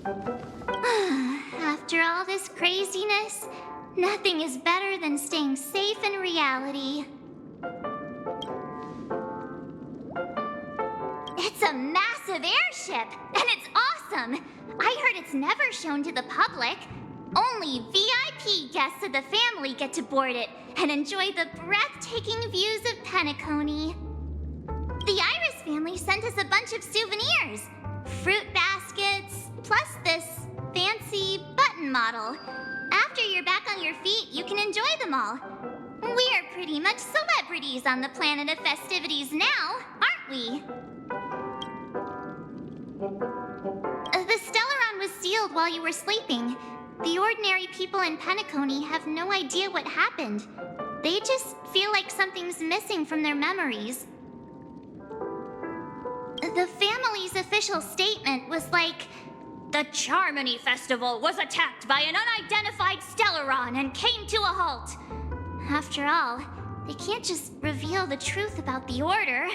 After all this craziness, nothing is better than staying safe in reality. It's a massive airship, and it's awesome! I heard it's never shown to the public. Only VIP guests of the family get to board it and enjoy the breathtaking views of Penacony. The Iris family sent us a bunch of souvenirs. Fruit baskets, plus this fancy button model. After you're back on your feet, you can enjoy them all. We're pretty much celebrities on the planet of festivities now, aren't we? The Stellaron was sealed while you were sleeping. The ordinary people in Penacony have no idea what happened. They just feel like something's missing from their memories. The family's official statement was like, "The Charmony Festival was attacked by an unidentified Stellaron and came to a halt." After all, they can't just reveal the truth about the Order.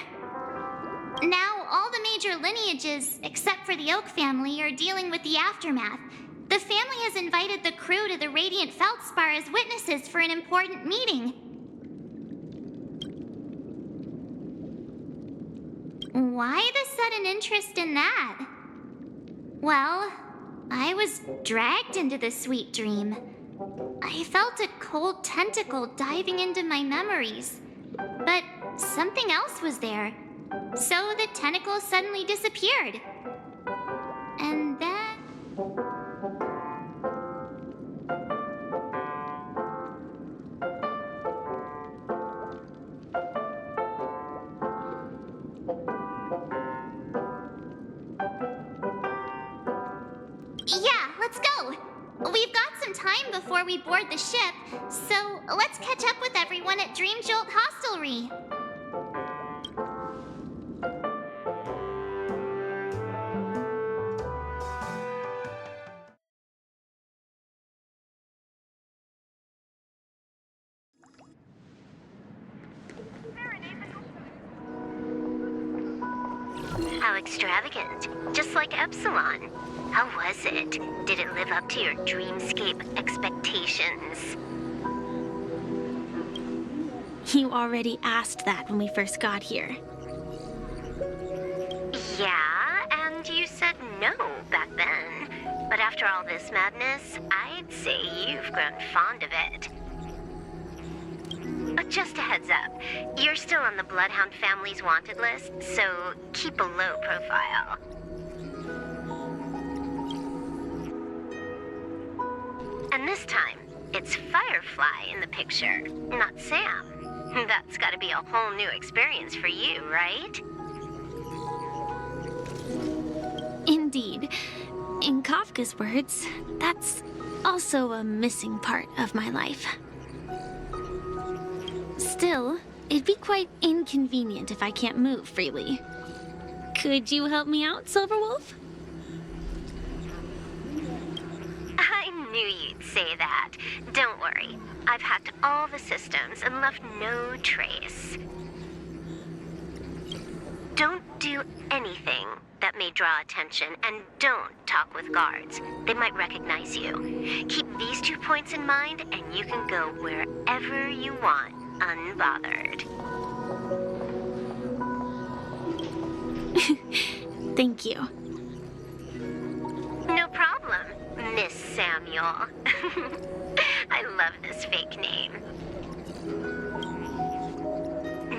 Now, all the major lineages, except for the Oak family, are dealing with the aftermath. The family has invited the crew to the Radiant Feldspar as witnesses for an important meeting. Why the sudden interest in that? Well, I was dragged into the sweet dream. I felt a cold tentacle diving into my memories. But something else was there. So the tentacle suddenly disappeared. And then... Yeah, let's go. We've got some time before we board the ship, so let's catch up with everyone at Dream Jolt Hostelry. How extravagant. Just like Epsilon. How was it? Did it live up to your dreamscape expectations? You already asked that when we first got here. Yeah, and you said no back then. But after all this madness, I'd say you've grown fond of it. But just a heads up, you're still on the Bloodhound family's wanted list, so keep a low profile. And this time, it's Firefly in the picture, not Sam. That's gotta be a whole new experience for you, right? Indeed. In Kafka's words, that's also a missing part of my life. Still, it'd be quite inconvenient if I can't move freely. Could you help me out, Silverwolf? I knew you'd say that. Don't worry. I've hacked all the systems and left no trace. Don't do anything that may draw attention, and don't talk with guards. They might recognize you. Keep these 2 points in mind, and you can go wherever you want, unbothered. Thank you. No problem, Miss Samuel. I love this fake name.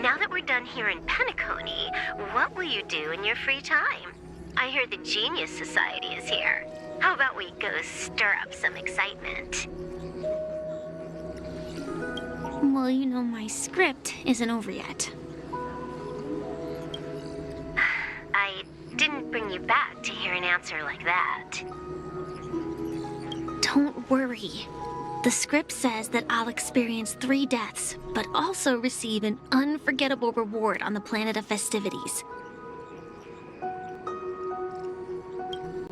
Now that we're done here in Penacony, what will you do in your free time? I hear the Genius Society is here. How about we go stir up some excitement? Well, you know my script isn't over yet. I didn't bring you back to hear an answer like that. Don't worry. The script says that I'll experience 3 deaths, but also receive an unforgettable reward on the planet of festivities.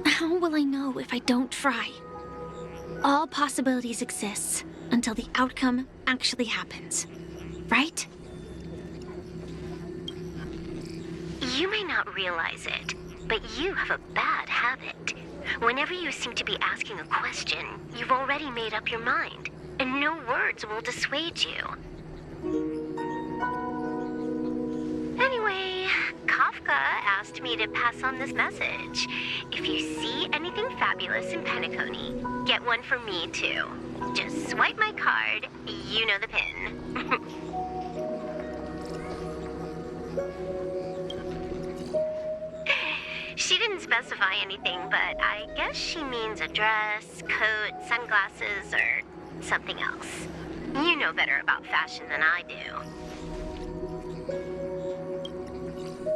How will I know if I don't try? All possibilities exist until the outcome actually happens, right? You may not realize it, but you have a bad habit. Whenever you seem to be asking a question, you've already made up your mind, and no words will dissuade you. Anyway, Kafka asked me to pass on this message. If you see anything fabulous in Penacony, get one for me too. Just swipe my card, you know the pin. She didn't specify anything, but I guess she means a dress, coat, sunglasses, or something else. You know better about fashion than I do.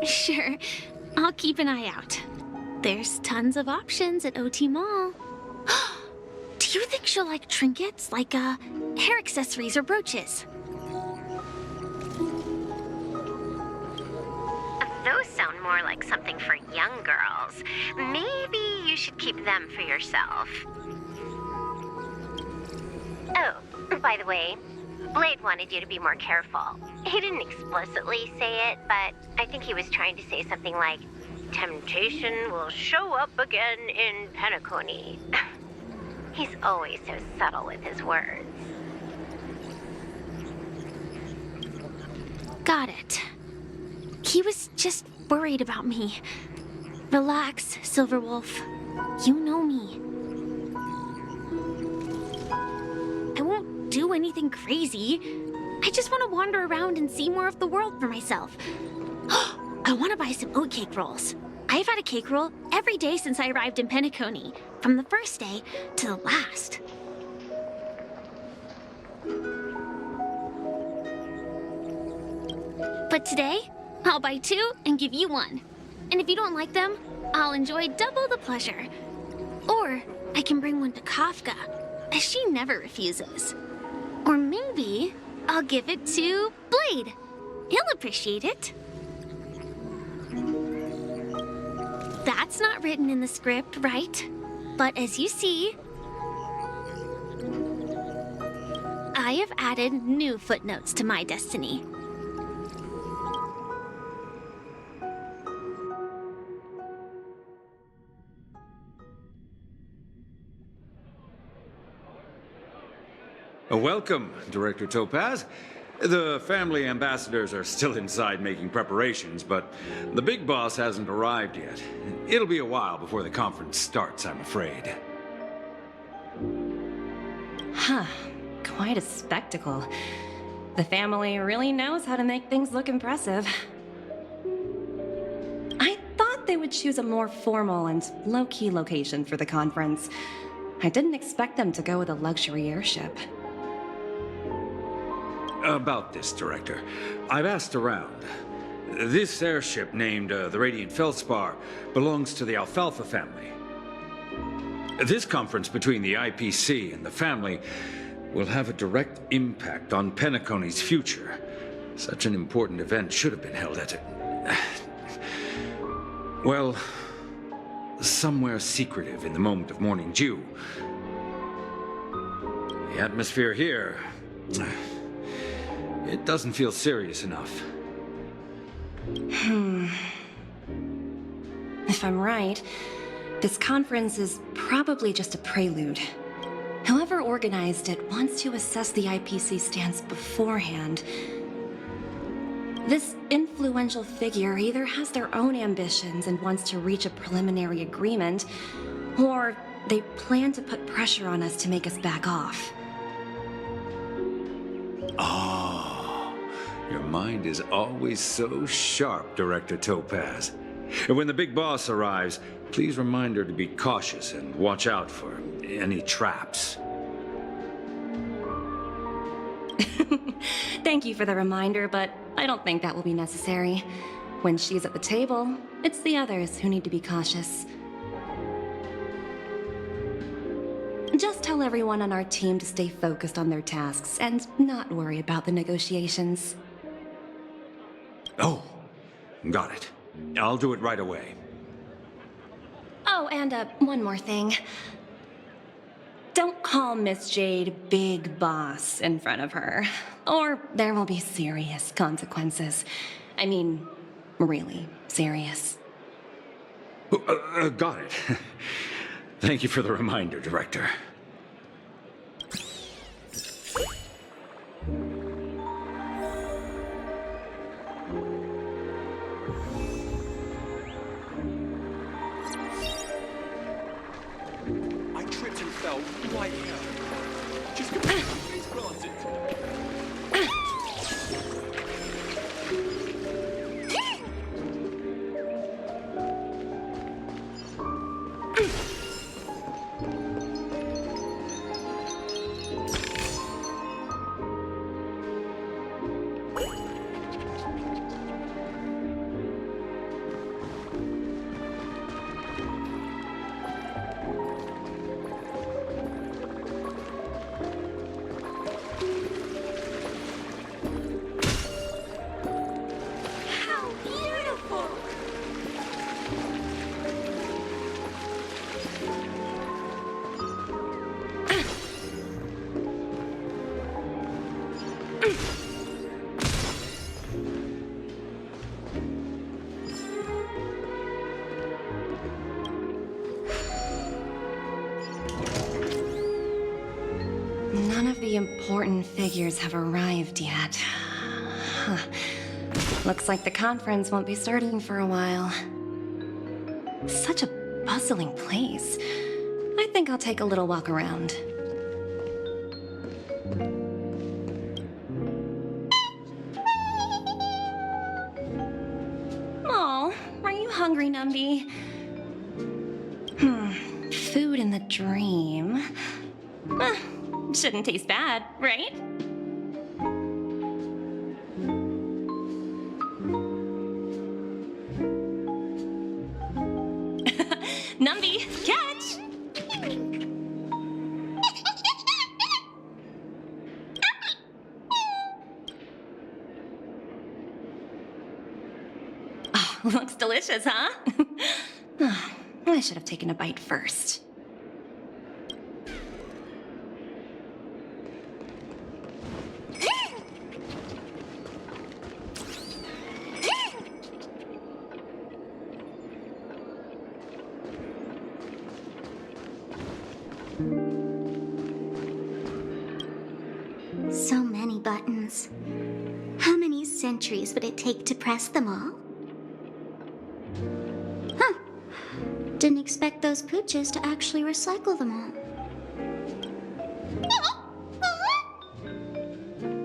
Sure, I'll keep an eye out. There's tons of options at OT Mall. Do you think she'll like trinkets, like hair accessories or brooches? Those sound more like something for young girls. Maybe you should keep them for yourself. Oh, by the way, Blade wanted you to be more careful. He didn't explicitly say it, but I think he was trying to say something like, temptation will show up again in Penacony. He's always so subtle with his words. Got it. He was just worried about me. Relax, Silverwolf. You know me. I won't do anything crazy. I just want to wander around and see more of the world for myself. I want to buy some oatcake rolls. I've had a cake roll every day since I arrived in Penacony, from the first day to the last. But today, I'll buy 2 and give you 1. And if you don't like them, I'll enjoy double the pleasure. Or I can bring one to Kafka, as she never refuses. Or maybe I'll give it to Blade. He'll appreciate it. That's not written in the script, right? But as you see, I have added new footnotes to my destiny. Welcome, Director Topaz. The family ambassadors are still inside making preparations, but the big boss hasn't arrived yet. It'll be a while before the conference starts, I'm afraid. Huh. Quite a spectacle. The family really knows how to make things look impressive. I thought they would choose a more formal and low-key location for the conference. I didn't expect them to go with a luxury airship. About this, Director. I've asked around. This airship, named the Radiant Feldspar, belongs to the Alfalfa family. This conference between the IPC and the family will have a direct impact on Penacony's future. Such an important event should have been held at well, somewhere secretive in the moment of morning dew. The atmosphere here, it doesn't feel serious enough. If I'm right, this conference is probably just a prelude. Whoever organized it wants to assess the IPC stance beforehand. This influential figure either has their own ambitions and wants to reach a preliminary agreement, or they plan to put pressure on us to make us back off. Oh, your mind is always so sharp, Director Topaz. And when the big boss arrives, please remind her to be cautious and watch out for any traps. Thank you for the reminder, but I don't think that will be necessary. When she's at the table, it's the others who need to be cautious. Just tell everyone on our team to stay focused on their tasks and not worry about the negotiations. Oh, got it. I'll do it right away. Oh, and one more thing. Don't call Miss Jade Big Boss in front of her, or there will be serious consequences. I mean, really serious. Got it. Thank you for the reminder, Director. I tripped and fell right here. Just completely planted. None of the important figures have arrived yet. Huh. Looks like the conference won't be starting for a while. Such a bustling place. I think I'll take a little walk around. Oh, are you hungry, Numby? Food in the dream. Shouldn't taste bad, right? Numby, catch! Oh, looks delicious, huh? I should have taken a bite first. So many buttons. How many centuries would it take to press them all? Huh. Didn't expect those pooches to actually recycle them all.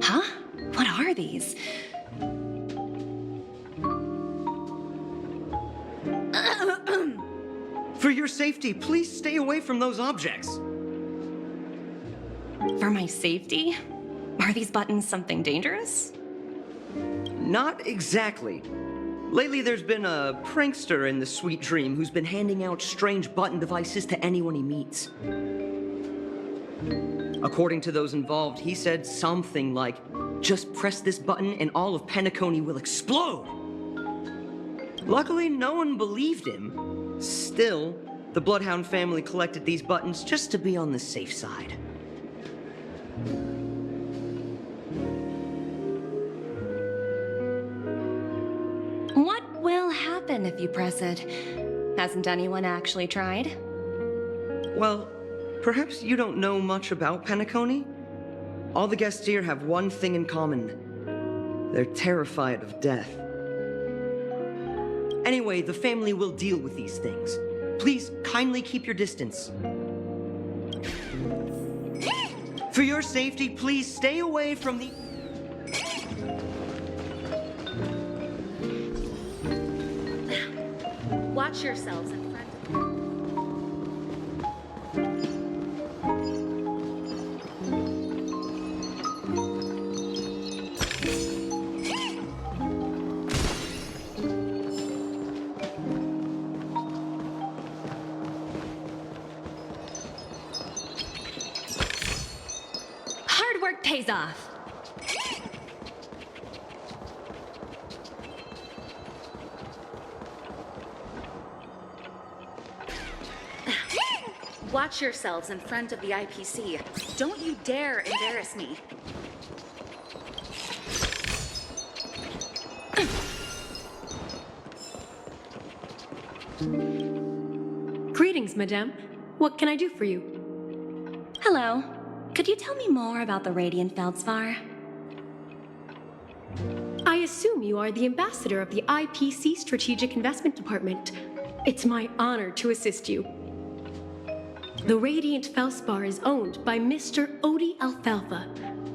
Huh? What are these? For your safety, please stay away from those objects. For my safety? Are these buttons something dangerous? Not exactly. Lately, there's been a prankster in the Sweet Dream who's been handing out strange button devices to anyone he meets. According to those involved, he said something like, "Just press this button and all of Penacony will explode." Luckily, no one believed him. Still, the Bloodhound family collected these buttons just to be on the safe side. What will happen if you press it? Hasn't anyone actually tried? Well, perhaps you don't know much about Penacony? All the guests here have one thing in common. They're terrified of death. Anyway, the family will deal with these things. Please kindly keep your distance. For your safety, please stay away from the... Watch yourselves in front of you. Hard work pays off. Watch yourselves in front of the IPC. Don't you dare embarrass me. Greetings, madame. What can I do for you? Hello. Could you tell me more about the Radiant Feldspar? I assume you are the ambassador of the IPC Strategic Investment Department. It's my honor to assist you. The Radiant Feldspar is owned by Mr. Odie Alfalfa,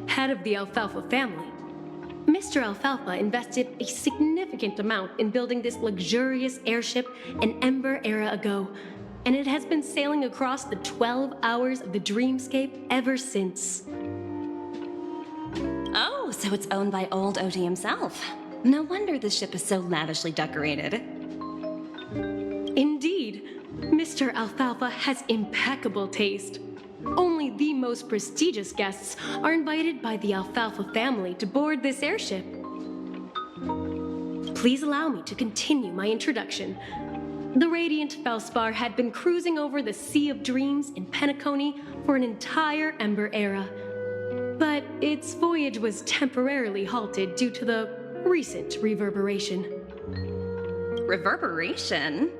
head of the Alfalfa family. Mr. Alfalfa invested a significant amount in building this luxurious airship an Ember era ago, and it has been sailing across the 12 hours of the dreamscape ever since. Oh, so it's owned by old Odie himself. No wonder the ship is so lavishly decorated. Indeed, Mr. Alfalfa has impeccable taste. Only the most prestigious guests are invited by the Alfalfa family to board this airship. Please allow me to continue my introduction. The Radiant Feldspar had been cruising over the Sea of Dreams in Penacony for an entire Ember era. But its voyage was temporarily halted due to the recent reverberation. Reverberation?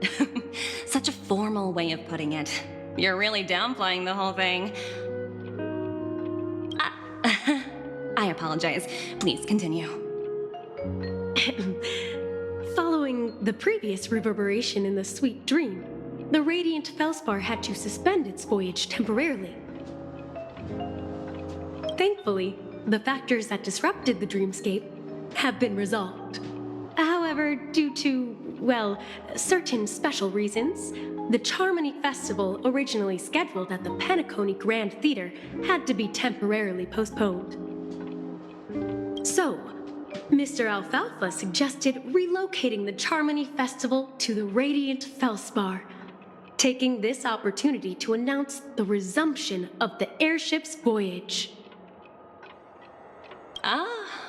Such a formal way of putting it. You're really downplaying the whole thing. I apologize. Please continue. Following the previous reverberation in the Sweet Dream, the Radiant Feldspar had to suspend its voyage temporarily. Thankfully, the factors that disrupted the dreamscape have been resolved. However, due to, well, certain special reasons, the Charmony Festival, originally scheduled at the Penacony Grand Theater, had to be temporarily postponed. So, Mr. Alfalfa suggested relocating the Charmony Festival to the Radiant Feldspar, taking this opportunity to announce the resumption of the airship's voyage.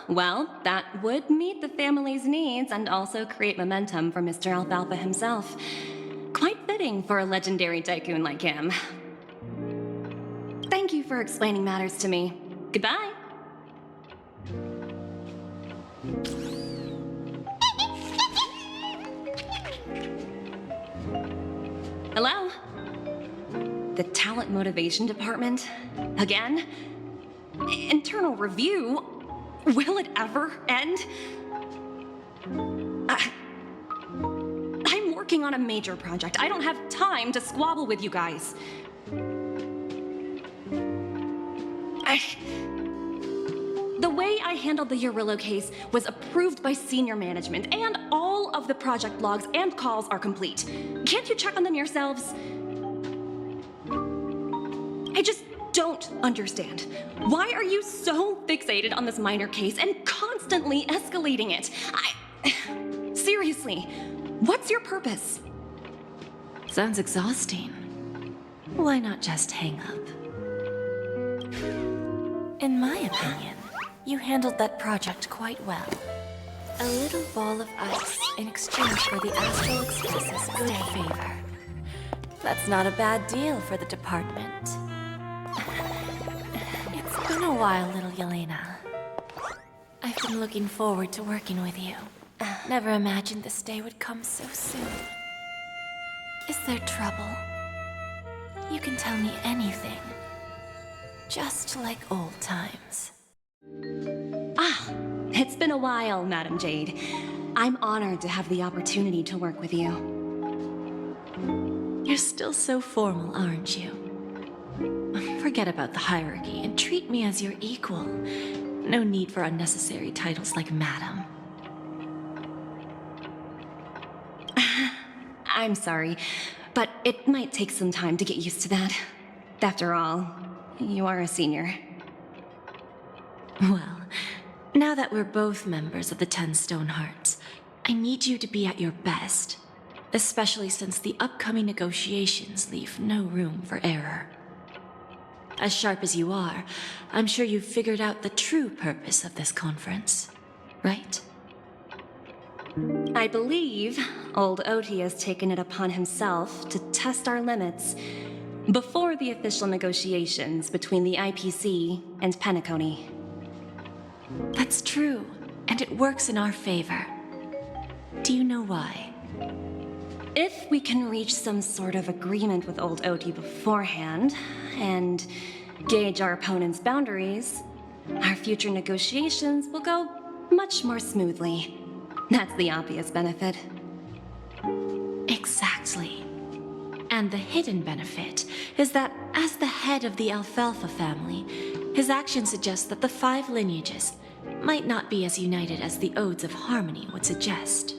Well, that would meet the family's needs and also create momentum for Mr. Alfalfa himself. Quite fitting for a legendary tycoon like him. Thank you for explaining matters to me. Goodbye. Hello? The Talent Motivation Department? Again? Internal review? Will it ever end? I'm working on a major project. I don't have time to squabble with you guys. The way I handled the Urillo case was approved by senior management, and all of the project logs and calls are complete. Can't you check on them yourselves? I just don't understand. Why are you so fixated on this minor case and constantly escalating it? Seriously, what's your purpose? Sounds exhausting. Why not just hang up? In my opinion, you handled that project quite well. A little ball of ice in exchange for the Astral Express's good favor. That's not a bad deal for the department. It's been a while, little Yelena. I've been looking forward to working with you. Never imagined this day would come so soon. Is there trouble? You can tell me anything. Just like old times. It's been a while, Madam Jade. I'm honored to have the opportunity to work with you. You're still so formal, aren't you? Forget about the hierarchy and treat me as your equal. No need for unnecessary titles like Madam. I'm sorry, but it might take some time to get used to that. After all, you are a senior. Well, now that we're both members of the 10 Stone Hearts, I need you to be at your best, especially since the upcoming negotiations leave no room for error. As sharp as you are, I'm sure you've figured out the true purpose of this conference, right? I believe old Oti has taken it upon himself to test our limits before the official negotiations between the IPC and Penacony. That's true, and it works in our favor. Do you know why? If we can reach some sort of agreement with old OT beforehand, and gauge our opponent's boundaries, our future negotiations will go much more smoothly. That's the obvious benefit. Exactly. And the hidden benefit is that as the head of the Alfalfa family, his actions suggest that the 5 lineages might not be as united as the Odes of Harmony would suggest.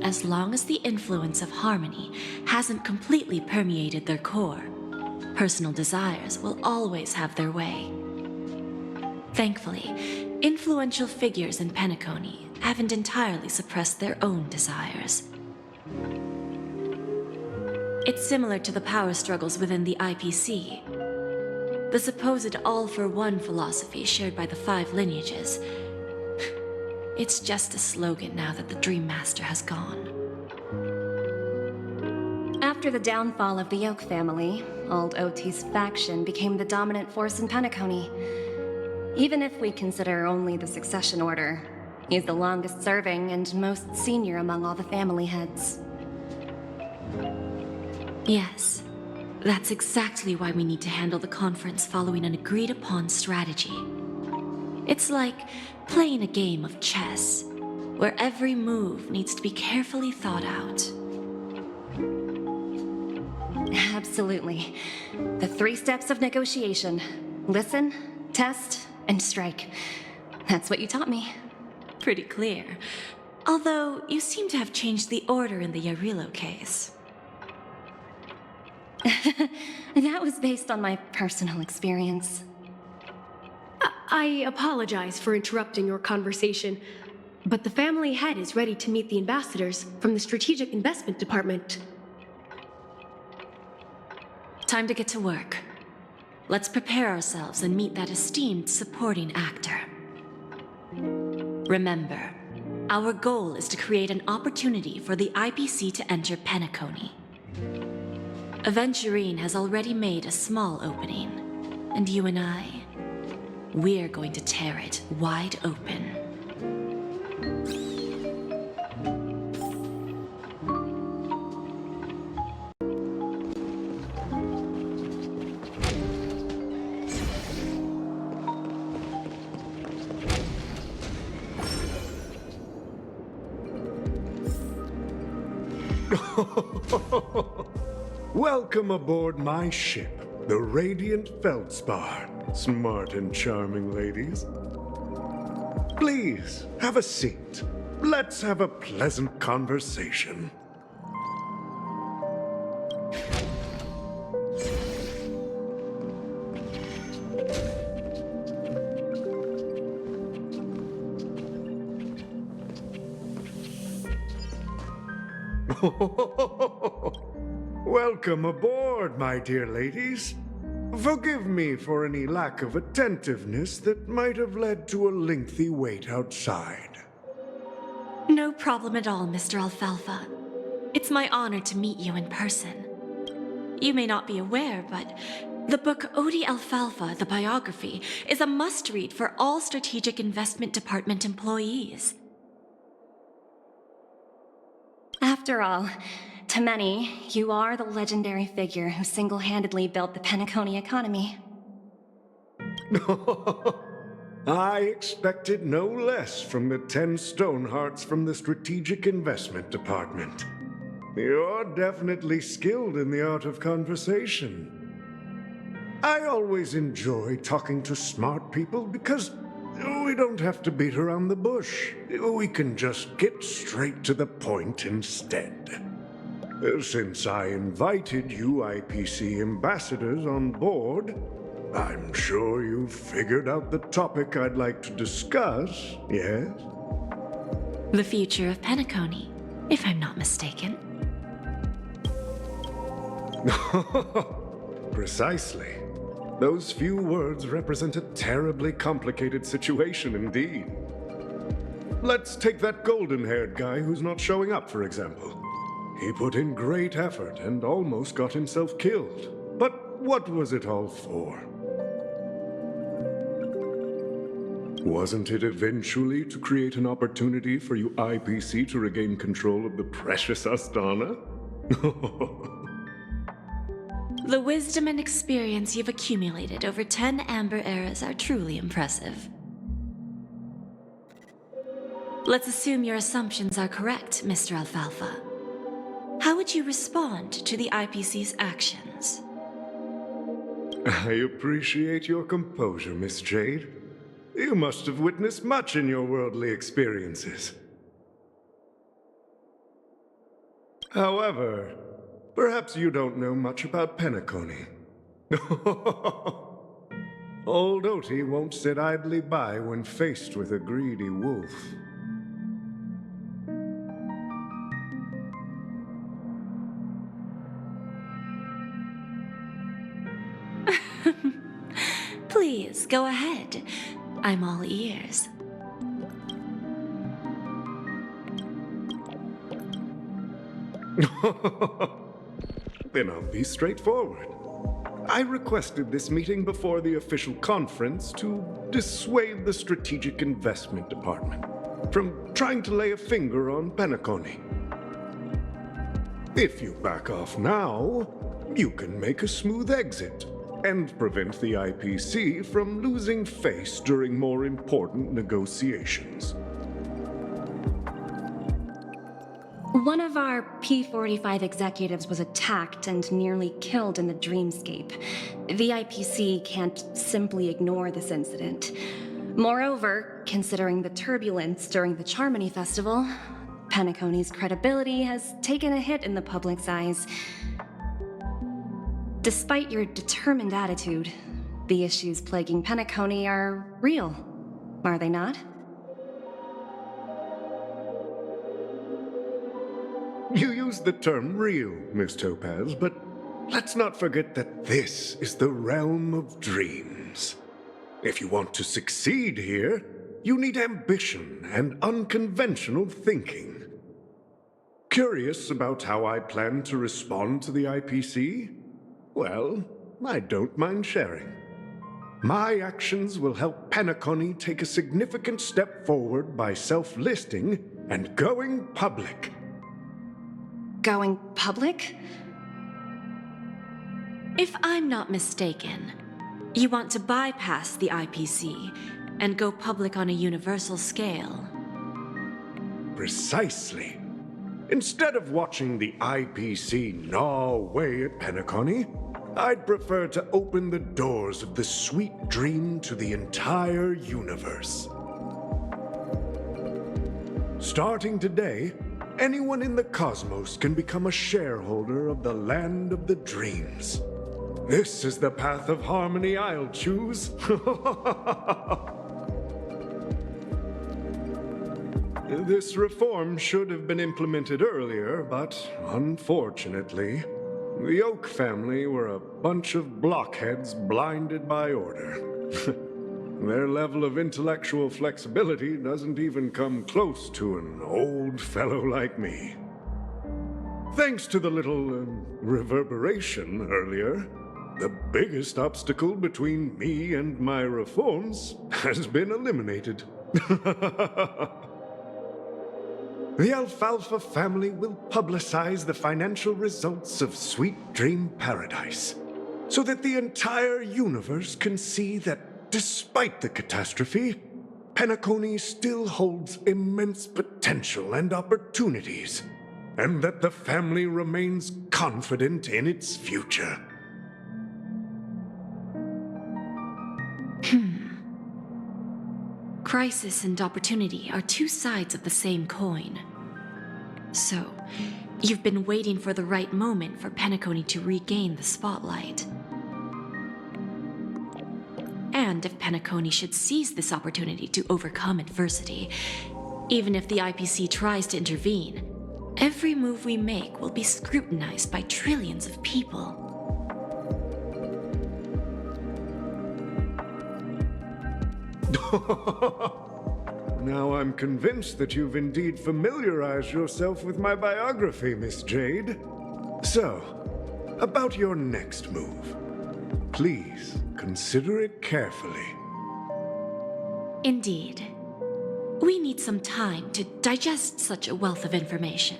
As long as the influence of Harmony hasn't completely permeated their core, personal desires will always have their way. Thankfully, influential figures in Penacony haven't entirely suppressed their own desires. It's similar to the power struggles within the IPC. The supposed all-for-one philosophy shared by the 5 lineages. It's just a slogan now that the Dream Master has gone. After the downfall of the Oak family, old OT's faction became the dominant force in Penacony. Even if we consider only the succession order, he's the longest serving and most senior among all the family heads. Yes, that's exactly why we need to handle the conference following an agreed-upon strategy. It's like playing a game of chess, where every move needs to be carefully thought out. Absolutely. The 3 steps of negotiation. Listen, test, and strike. That's what you taught me. Pretty clear. Although, you seem to have changed the order in the Yarilo case. That was based on my personal experience. I apologize for interrupting your conversation, but the family head is ready to meet the ambassadors from the Strategic Investment Department. Time to get to work. Let's prepare ourselves and meet that esteemed supporting actor. Remember, our goal is to create an opportunity for the IPC to enter Penacony. Aventurine has already made a small opening, and you and I, we're going to tear it wide open. Welcome aboard my ship, the Radiant Feldspar. Smart and charming ladies. Please, have a seat. Let's have a pleasant conversation. Welcome aboard, my dear ladies. Forgive me for any lack of attentiveness that might have led to a lengthy wait outside. No problem at all, Mr. Alfalfa. It's my honor to meet you in person. You may not be aware, but the book Odi Alfalfa, the biography, is a must-read for all Strategic Investment Department employees. After all, to many, you are the legendary figure who single-handedly built the Penacony economy. I expected no less from the 10 Stonehearts from the Strategic Investment Department. You're definitely skilled in the art of conversation. I always enjoy talking to smart people because we don't have to beat around the bush. We can just get straight to the point instead. Since I invited you IPC ambassadors on board, I'm sure you've figured out the topic I'd like to discuss, yes? The future of Penacony, if I'm not mistaken. Precisely. Those few words represent a terribly complicated situation indeed. Let's take that golden-haired guy who's not showing up, for example. He put in great effort and almost got himself killed. But what was it all for? Wasn't it eventually to create an opportunity for you IPC to regain control of the precious Astana? The wisdom and experience you've accumulated over 10 Amber Eras are truly impressive. Let's assume your assumptions are correct, Mr. Alfalfa. How would you respond to the IPC's actions? I appreciate your composure, Miss Jade. You must have witnessed much in your worldly experiences. However, perhaps you don't know much about Penacony. Old Oti won't sit idly by when faced with a greedy wolf. Please, go ahead. I'm all ears. Then I'll be straightforward. I requested this meeting before the official conference to dissuade the Strategic Investment Department from trying to lay a finger on Penacony. If you back off now, you can make a smooth exit and prevent the IPC from losing face during more important negotiations. One of our P-45 executives was attacked and nearly killed in the dreamscape. The IPC can't simply ignore this incident. Moreover, considering the turbulence during the Charmony Festival, Penacony's credibility has taken a hit in the public's eyes. Despite your determined attitude, the issues plaguing Penacony are real, are they not? You use the term real, Miss Topaz, but let's not forget that this is the realm of dreams. If you want to succeed here, you need ambition and unconventional thinking. Curious about how I plan to respond to the IPC? Well, I don't mind sharing. My actions will help Penacony take a significant step forward by self-listing and going public. Going public? If I'm not mistaken, you want to bypass the IPC and go public on a universal scale. Precisely. Instead of watching the IPC gnaw away at Penacony, I'd prefer to open the doors of the sweet dream to the entire universe. Starting today, anyone in the cosmos can become a shareholder of the land of the dreams. This is the path of harmony I'll choose. This reform should have been implemented earlier, but unfortunately, the Oak family were a bunch of blockheads blinded by order. Their level of intellectual flexibility doesn't even come close to an old fellow like me. Thanks to the little reverberation earlier, the biggest obstacle between me and my reforms has been eliminated. The Alfalfa family will publicize the financial results of Sweet Dream Paradise, so that the entire universe can see that despite the catastrophe, Penacony still holds immense potential and opportunities, and that the family remains confident in its future. Crisis and opportunity are two sides of the same coin. So, you've been waiting for the right moment for Penacony to regain the spotlight. And if Penacony should seize this opportunity to overcome adversity, even if the IPC tries to intervene, every move we make will be scrutinized by trillions of people. Now I'm convinced that you've indeed familiarized yourself with my biography, Miss Jade. So, about your next move. Please consider it carefully. Indeed. We need some time to digest such a wealth of information.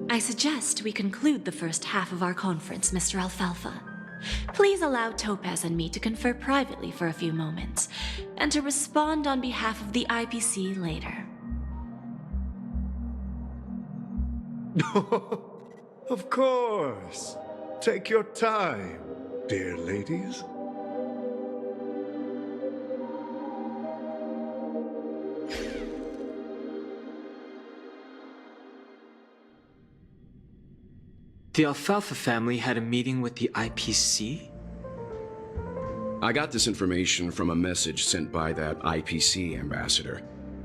I suggest we conclude the first half of our conference, Mr. Alfalfa. Please allow Topaz and me to confer privately for a few moments, and to respond on behalf of the IPC later. Of course. Take your time, dear ladies. The Alfalfa family had a meeting with the IPC? I got this information from a message sent by that IPC ambassador.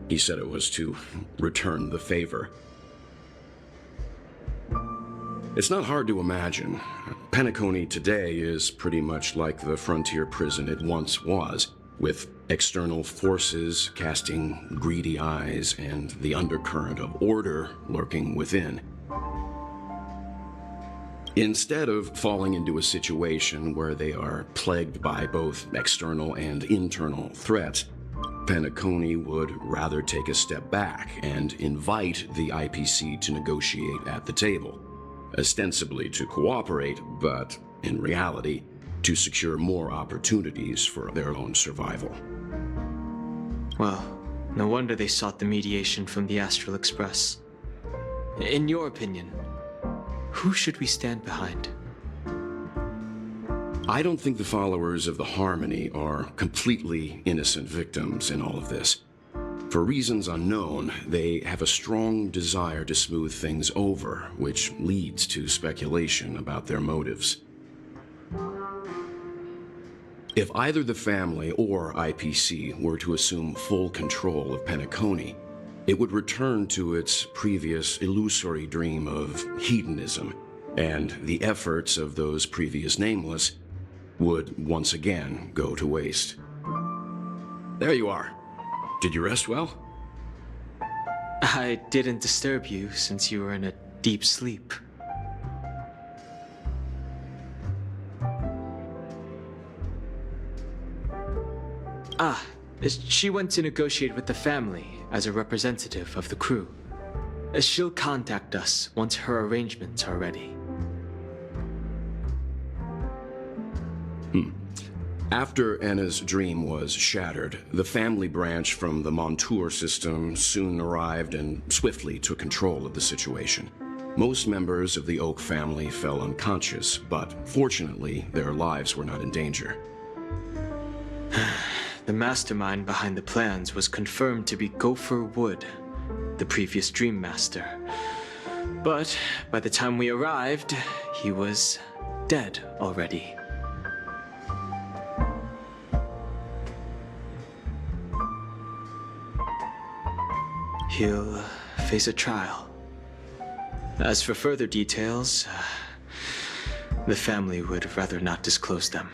He said it was to return the favor. It's not hard to imagine. Penacony today is pretty much like the frontier prison it once was, with external forces casting greedy eyes and the undercurrent of order lurking within. Instead of falling into a situation where they are plagued by both external and internal threats, Penacony would rather take a step back and invite the IPC to negotiate at the table, ostensibly to cooperate, but in reality, to secure more opportunities for their own survival. Well, no wonder they sought the mediation from the Astral Express. In your opinion, who should we stand behind? I don't think the followers of the Harmony are completely innocent victims in all of this. For reasons unknown, they have a strong desire to smooth things over, which leads to speculation about their motives. If either the family or IPC were to assume full control of Penacony, it would return to its previous illusory dream of hedonism, and the efforts of those previous nameless would once again go to waste. There you are. Did you rest well? I didn't disturb you since you were in a deep sleep. She went to negotiate with the family as a representative of the crew. She'll contact us once her arrangements are ready. After Anna's dream was shattered, the family branch from the Montour system soon arrived and swiftly took control of the situation. Most members of the Oak family fell unconscious, but fortunately, their lives were not in danger. The mastermind behind the plans was confirmed to be Gopher Wood, the previous Dream Master. But by the time we arrived, he was dead already. He'll face a trial. As for further details, the family would rather not disclose them.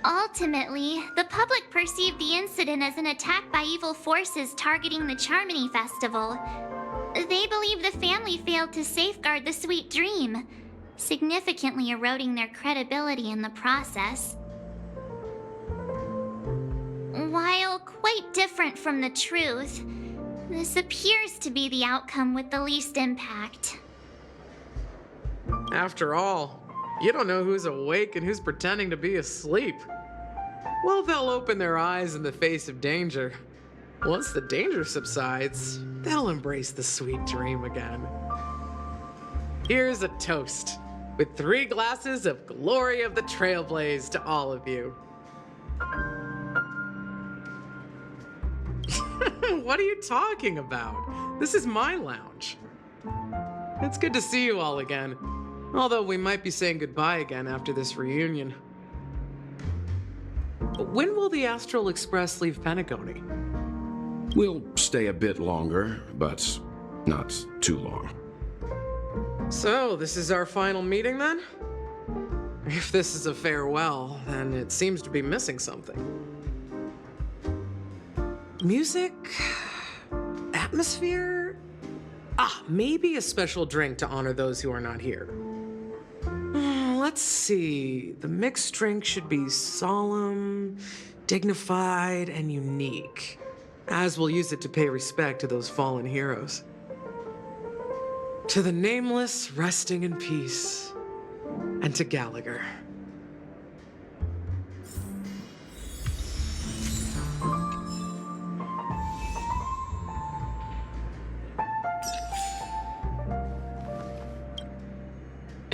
Ultimately, the public perceived the incident as an attack by evil forces targeting the Charmony Festival. They believe the family failed to safeguard the sweet dream, significantly eroding their credibility in the process. While quite different from the truth, this appears to be the outcome with the least impact. After all, you don't know who's awake and who's pretending to be asleep. Well, they'll open their eyes in the face of danger. Once the danger subsides, they'll embrace the sweet dream again. Here's a toast, with 3 glasses of Glory of the Trailblaze to all of you. What are you talking about? This is my lounge. It's good to see you all again. Although we might be saying goodbye again after this reunion. When will the Astral Express leave Penacony? We'll stay a bit longer, but not too long. So, this is our final meeting then? If this is a farewell, then it seems to be missing something. Music? Atmosphere? Maybe a special drink to honor those who are not here. Let's see. The mixed drink should be solemn, dignified, and unique, as we'll use it to pay respect to those fallen heroes. To the nameless, resting in peace, and to Gallagher.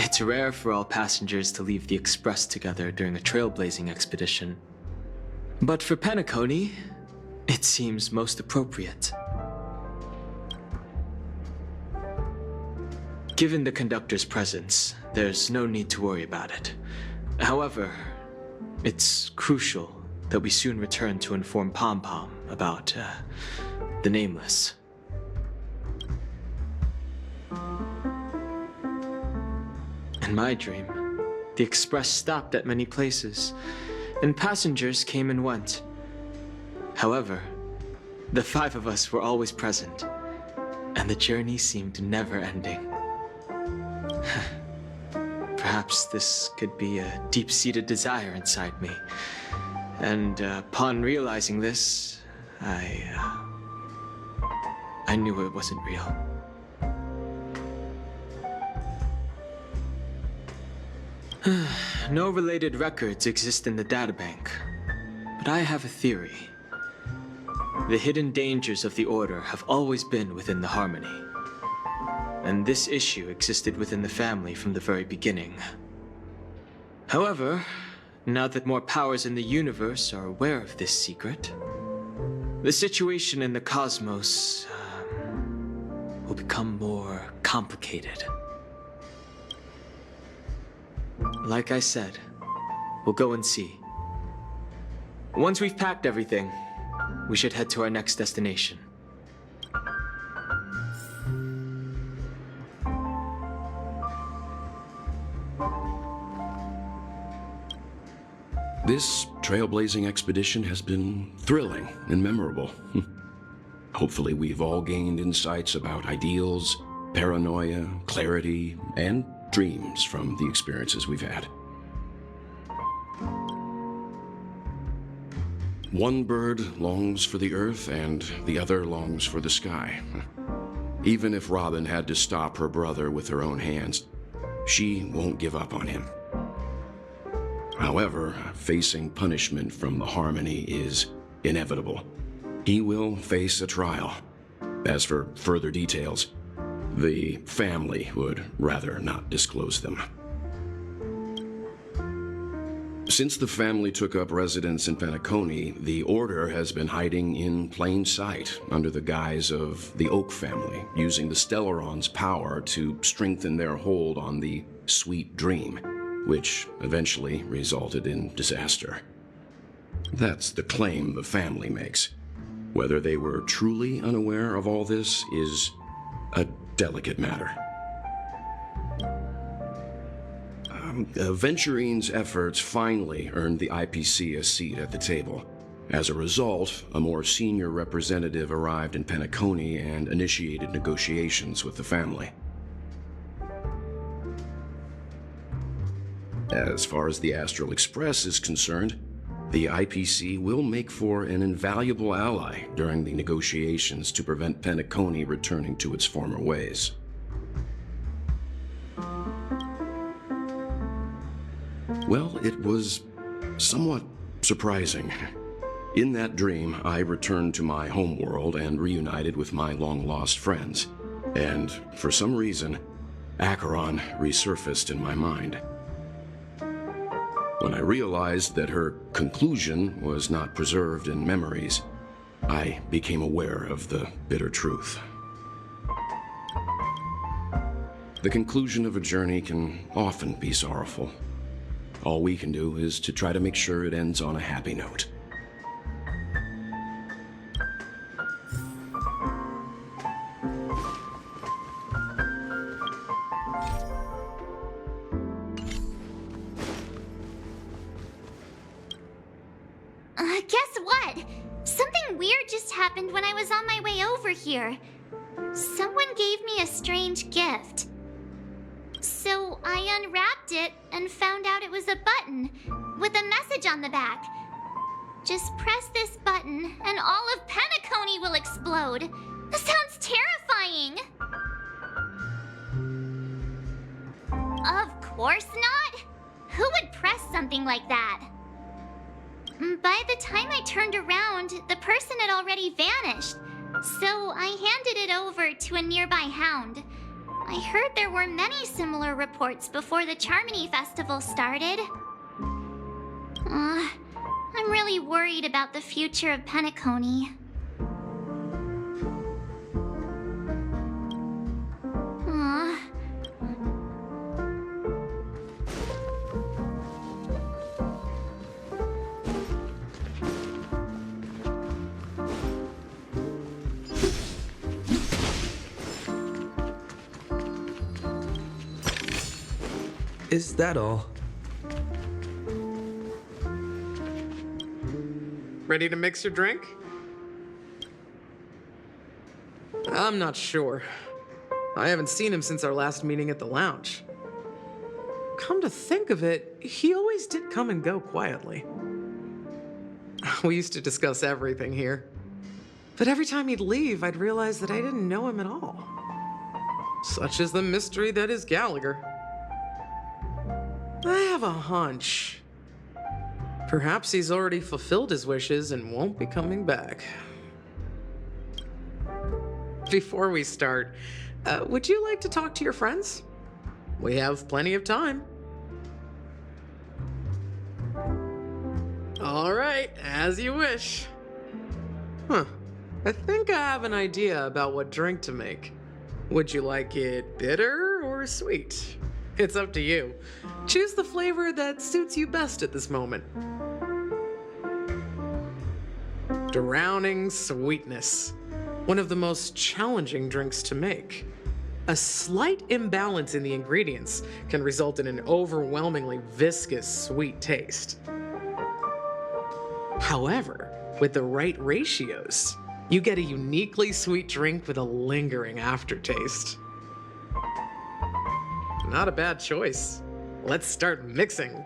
It's rare for all passengers to leave the Express together during a trailblazing expedition. But for Penacony, it seems most appropriate. Given the conductor's presence, there's no need to worry about it. However, it's crucial that we soon return to inform Pom Pom about, the Nameless. In my dream, the Express stopped at many places, and passengers came and went. However, the 5 of us were always present, and the journey seemed never ending. Perhaps this could be a deep-seated desire inside me, and upon realizing this, I knew it wasn't real. No related records exist in the databank, but I have a theory. The hidden dangers of the Order have always been within the Harmony, and this issue existed within the family from the very beginning. However, now that more powers in the universe are aware of this secret, the situation in the cosmos will become more complicated. Like I said, we'll go and see. Once we've packed everything, we should head to our next destination. This trailblazing expedition has been thrilling and memorable. Hopefully we've all gained insights about ideals, paranoia, clarity, and dreams from the experiences we've had. One bird longs for the earth and the other longs for the sky. Even if Robin had to stop her brother with her own hands, she won't give up on him. However, facing punishment from the Harmony is inevitable. He will face a trial. As for further details, the family would rather not disclose them. Since the family took up residence in Penacony, the Order has been hiding in plain sight under the guise of the Oak family, using the Stellaron's power to strengthen their hold on the Sweet Dream, which eventually resulted in disaster. That's the claim the family makes. Whether they were truly unaware of all this is a delicate matter. Venturine's efforts finally earned the IPC a seat at the table. As a result, a more senior representative arrived in Penacony and initiated negotiations with the family. As far as the Astral Express is concerned, the IPC will make for an invaluable ally during the negotiations to prevent Penacony returning to its former ways. Well, it was somewhat surprising. In that dream, I returned to my homeworld and reunited with my long-lost friends. And for some reason, Acheron resurfaced in my mind. When I realized that her conclusion was not preserved in memories, I became aware of the bitter truth. The conclusion of a journey can often be sorrowful. All we can do is to try to make sure it ends on a happy note. Guess what? Something weird just happened when I was on my way over here. Someone gave me a strange gift. So So I unwrapped it and found out it was a button with a message on the back. Just press this button and all of Penacony will explode. This sounds terrifying. Of course not. Who would press something like that? By the time I turned around, the person had already vanished. So I handed it over to a nearby hound. I heard there were many similar reports before the Charmony Festival started. I'm really worried about the future of Penacony. Is that all? Ready to mix your drink? I'm not sure. I haven't seen him since our last meeting at the lounge. Come to think of it, he always did come and go quietly. We used to discuss everything here. But every time he'd leave, I'd realize that I didn't know him at all. Such is the mystery that is Gallagher. I have a hunch. Perhaps he's already fulfilled his wishes and won't be coming back. Before we start, would you like to talk to your friends? We have plenty of time. All right, as you wish. I think I have an idea about what drink to make. Would you like it bitter or sweet? It's up to you. Choose the flavor that suits you best at this moment. Drowning sweetness. One of the most challenging drinks to make. A slight imbalance in the ingredients can result in an overwhelmingly viscous sweet taste. However, with the right ratios, you get a uniquely sweet drink with a lingering aftertaste. Not a bad choice. Let's start mixing.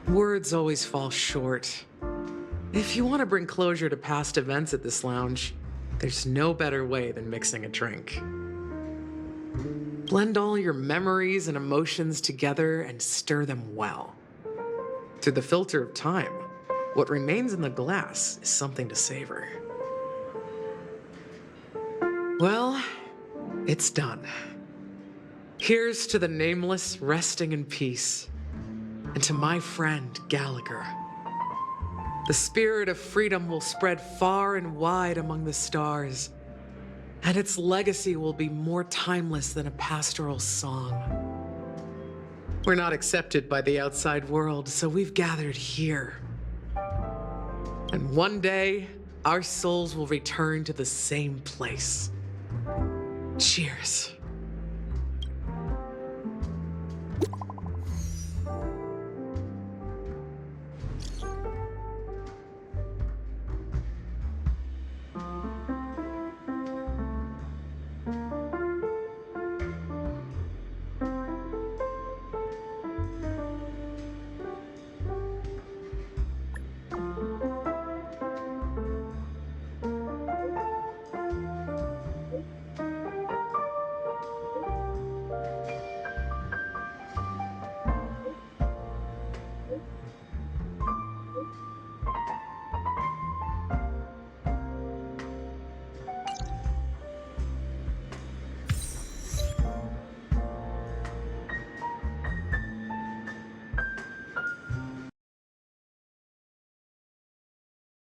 Words always fall short. If you want to bring closure to past events at this lounge, there's no better way than mixing a drink. Blend all your memories and emotions together and stir them well. Through the filter of time, what remains in the glass is something to savor. Well, it's done. Here's to the nameless resting in peace, and to my friend Gallagher. The spirit of freedom will spread far and wide among the stars, and its legacy will be more timeless than a pastoral song. We're not accepted by the outside world, so we've gathered here. And one day, our souls will return to the same place. Cheers.